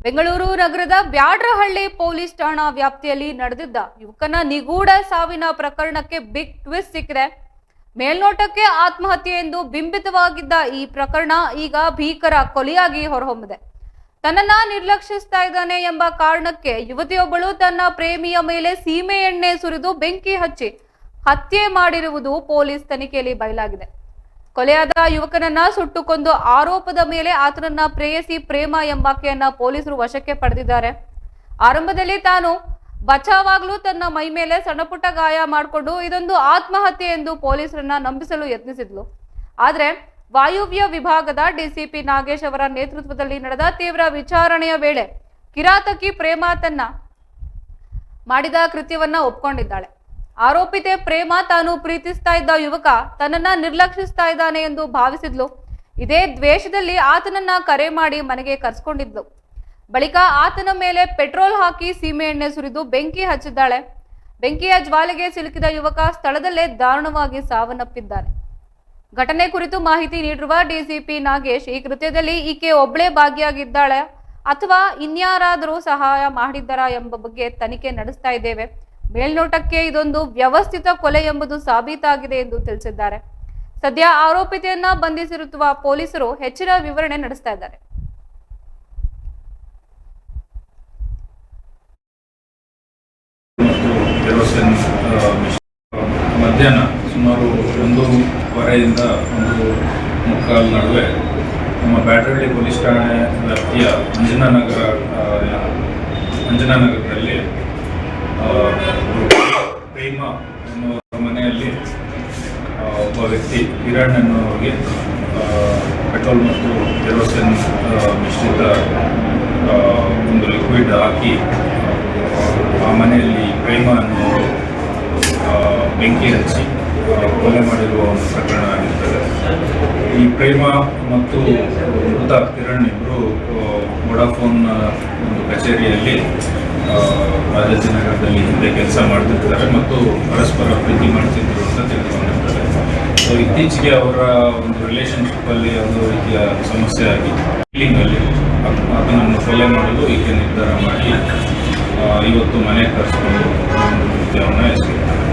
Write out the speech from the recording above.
ಬೆಂಗಳೂರು ನಗರದ ಬ್ಯಾಡ್ರಹಳ್ಳಿ ಪೊಲೀಸ್ ಠಾಣಾ ವ್ಯಾಪ್ತಿಯಲ್ಲಿ ನಡೆದಿದ್ದ ಯುವಕನ ನಿಗೂಢ ಸಾವಿನ ಪ್ರಕರಣಕ್ಕೆ ಬಿಗ್ ಟ್ವಿಸ್ಟ್ ಸಿಕ್ಕಿದೆ. ಮೇಲ್ನೋಟಕ್ಕೆ ಆತ್ಮಹತ್ಯೆ ಎಂದು ಬಿಂಬಿತವಾಗಿದ್ದ ಈ ಪ್ರಕರಣ ಈಗ ಭೀಕರ ಕೊಲೆಯಾಗಿ ಹೊರಹೊಮ್ಮಿದೆ. ತನ್ನನ್ನ ನಿರ್ಲಕ್ಷಿಸ್ತಾ ಇದ್ದಾನೆ ಎಂಬ ಕಾರಣಕ್ಕೆ ಯುವತಿಯೊಬ್ಬಳು ತನ್ನ ಪ್ರೇಮಿಯ ಮೇಲೆ ಸೀಮೆ ಎಣ್ಣೆ ಸುರಿದು ಬೆಂಕಿ ಹಚ್ಚಿ ಹತ್ಯೆ ಮಾಡಿರುವುದು ಪೊಲೀಸ್ ತನಿಖೆಯಲ್ಲಿ ಬಯಲಾಗಿದೆ. ಕೊಲೆಯಾದ ಯುವಕನನ್ನ ಸುಟ್ಟು ಕೊಂದು ಆರೋಪದ ಮೇಲೆ ಆತನನ್ನ ಪ್ರೇಯಸಿ ಪ್ರೇಮ ಎಂಬಾಕೆಯನ್ನ ಪೊಲೀಸರು ವಶಕ್ಕೆ ಪಡೆದಿದ್ದಾರೆ. ಆರಂಭದಲ್ಲಿ ತಾನು ಬಚಾವಾಗ್ಲೂ ತನ್ನ ಮೈ ಮೇಲೆ ಸಣ್ಣಪುಟ್ಟ ಗಾಯ ಮಾಡಿಕೊಂಡು ಇದೊಂದು ಆತ್ಮಹತ್ಯೆ ಎಂದು ಪೊಲೀಸರನ್ನ ನಂಬಿಸಲು ಯತ್ನಿಸಿದ್ಲು. ಆದ್ರೆ ವಾಯುವ್ಯ ವಿಭಾಗದ ಡಿಸಿಪಿ ನಾಗೇಶ್ ಅವರ ನೇತೃತ್ವದಲ್ಲಿ ನಡೆದ ತೀವ್ರ ವಿಚಾರಣೆಯ ವೇಳೆ ಕಿರಾತಕಿ ಪ್ರೇಮ ತನ್ನ ಮಾಡಿದ ಕೃತ್ಯವನ್ನ ಒಪ್ಕೊಂಡಿದ್ದಾಳೆ. ಆರೋಪಿತೆ ಪ್ರೇಮ ತಾನು ಪ್ರೀತಿಸ್ತಾ ಇದ್ದ ಯುವಕ ತನ್ನನ್ನ ನಿರ್ಲಕ್ಷಿಸ್ತಾ ಇದ್ದಾನೆ ಎಂದು ಭಾವಿಸಿದ್ಲು. ಇದೇ ದ್ವೇಷದಲ್ಲಿ ಆತನನ್ನ ಕರೆ ಮಾಡಿ ಮನೆಗೆ ಕರೆಸ್ಕೊಂಡಿದ್ಲು. ಬಳಿಕ ಆತನ ಮೇಲೆ ಪೆಟ್ರೋಲ್ ಹಾಕಿ ಸೀಮೆ ಎಣ್ಣೆ ಸುರಿದು ಬೆಂಕಿ ಹಚ್ಚಿದ್ದಾಳೆ. ಬೆಂಕಿಯ ಜ್ವಾಲೆಗೆ ಸಿಲುಕಿದ ಯುವಕ ಸ್ಥಳದಲ್ಲೇ ದಾರುಣವಾಗಿ ಸಾವನ್ನಪ್ಪಿದ್ದಾನೆ. ಘಟನೆ ಕುರಿತು ಮಾಹಿತಿ ನೀಡಿರುವ ಡಿಸಿಪಿ ನಾಗೇಶ್, ಈ ಕೃತ್ಯದಲ್ಲಿ ಈಕೆ ಒಬ್ಬಳೇ ಭಾಗಿಯಾಗಿದ್ದಾಳೆ ಅಥವಾ ಇನ್ಯಾರಾದರೂ ಸಹಾಯ ಮಾಡಿದ್ದಾರಾ ಎಂಬ ಬಗ್ಗೆ ತನಿಖೆ ನಡೆಸ್ತಾ ಇದ್ದೇವೆ. ಮೇಲ್ನೋಟಕ್ಕೆ ಇದೊಂದು ವ್ಯವಸ್ಥಿತ ಕೊಲೆ ಎಂಬುದು ಸಾಬೀತಾಗಿದೆ ಎಂದು ತಿಳಿಸಿದ್ದಾರೆ. ಸದ್ಯ ಆರೋಪಿತೆಯನ್ನ ಬಂಧಿಸಿರುವ ಪೊಲೀಸರು ಹೆಚ್ಚಿನ ವಿವರಣೆ ನಡೆಸ್ತಾ ಇದ್ದಾರೆ. ಮಧ್ಯಾಹ್ನ ಸುಮಾರು 1:15ರಿಂದ 1:45 ನಡುವೆ ನಮ್ಮ ಬ್ಯಾಡ್ರಹಳ್ಳಿ ಪೊಲೀಸ್ ಠಾಣೆ ವ್ಯಾಪ್ತಿಯ ಅಂಜನಾನಗರದಲ್ಲಿ ಪ್ರೇಮ ಎನ್ನುವ ಮನೆಯಲ್ಲಿ ಒಬ್ಬ ವ್ಯಕ್ತಿ ಕಿರಣ್ ಎನ್ನುವರಿಗೆ ಪೆಟ್ರೋಲ್ ಮತ್ತು ಕೆರೋಸಿನ್ ಮಿಶ್ರಿತ ಒಂದು ಲಿಕ್ವಿಡ್ ಹಾಕಿ ಆ ಮನೆಯಲ್ಲಿ ಪ್ರೇಮ ಅನ್ನುವರು ಬೆಂಕಿ ಹಚ್ಚಿ ಕೊಲೆ ಮಾಡಿರುವ ಒಂದು ಪ್ರಕರಣ ಆಗಿರ್ತದೆ. ಈ ಪ್ರೇಮ ಮತ್ತು ಮೃತ ಕಿರಣ್ ಇಬ್ಬರು ವೋಡಾಫೋನ್ ಒಂದು ಕಚೇರಿಯಲ್ಲಿ ರಾಜಾಜಿನಗರದಲ್ಲಿ ಹಿಂದೆ ಕೆಲಸ ಮಾಡ್ತಿರ್ತಾರೆ ಮತ್ತು ಪರಸ್ಪರ ಪ್ರೀತಿ ಮಾಡ್ತಿದ್ರು ಅಂತ ತಿಳಿದುಕೊಂಡಿರ್ತಾರೆ. ಸೊ ಇತ್ತೀಚೆಗೆ ಅವರ ಒಂದು ರಿಲೇಷನ್ಶಿಪ್ಪಲ್ಲಿ ಯಾವುದೋ ರೀತಿಯ ಸಮಸ್ಯೆ ಆಗಿ ಫೀಲಿಂಗಲ್ಲಿ ಅದನ್ನು ಕೊಲೆ ಮಾಡಲು ಈಕೆ ನಿರ್ಧಾರ ಮಾಡಿ ಇವತ್ತು ಮನೆಗೆ ಕರೆಸ್ಕೊಂಡು ಒಂದು ಕೃತ್ಯವನ್ನು ಎಸಗಿದ್ದಾರೆ.